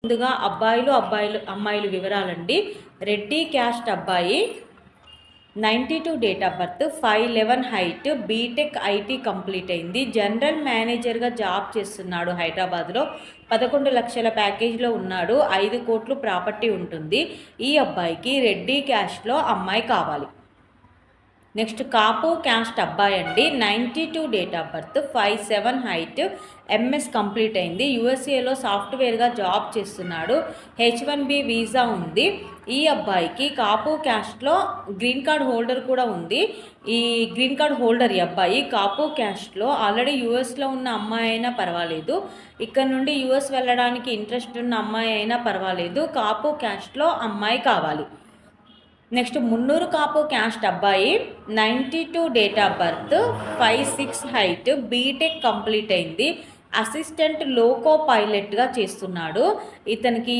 ముందుగా అమ్మాయిలు వివరాలండి. రెడ్డి క్యాస్ట్ అబ్బాయి, 92 date of birth, 5'11" height, BTech IT complete అయింది. జనరల్ మేనేజర్గా జాబ్ చేస్తున్నాడు హైదరాబాద్లో. 11 లక్షల ప్యాకేజ్లో ఉన్నాడు. 5 కోట్లు ప్రాపర్టీ ఉంటుంది. ఈ అబ్బాయికి రెడ్డి క్యాస్ట్లో అమ్మాయి కావాలి. నెక్స్ట్ కాపు క్యాస్ట్ అబ్బాయి అండి, 92 date of birth, 5'7" height, MS complete అయింది. యూఎస్ఏలో సాఫ్ట్వేర్గా జాబ్ చేస్తున్నాడు. H1B వీసా ఉంది. ఈ అబ్బాయికి కాపు క్యాస్ట్లో గ్రీన్ కార్డ్ హోల్డర్ కూడా ఉంది. ఈ గ్రీన్ కార్డ్ హోల్డర్ ఈ అబ్బాయి కాపు క్యాస్ట్లో ఆల్రెడీ యూఎస్లో ఉన్న అమ్మాయి అయినా పర్వాలేదు, ఇక్కడ నుండి యూఎస్ వెళ్ళడానికి ఇంట్రెస్ట్ ఉన్న అమ్మాయి అయినా పర్వాలేదు, కాపు క్యాస్ట్లో అమ్మాయి కావాలి. నెక్స్ట్ మున్నూరు కాపు క్యాస్ట్ అబ్బాయి, 92 date of birth, 5'6" height, BTech complete అయింది. అసిస్టెంట్ లోకో పైలట్గా చేస్తున్నాడు. ఇతనికి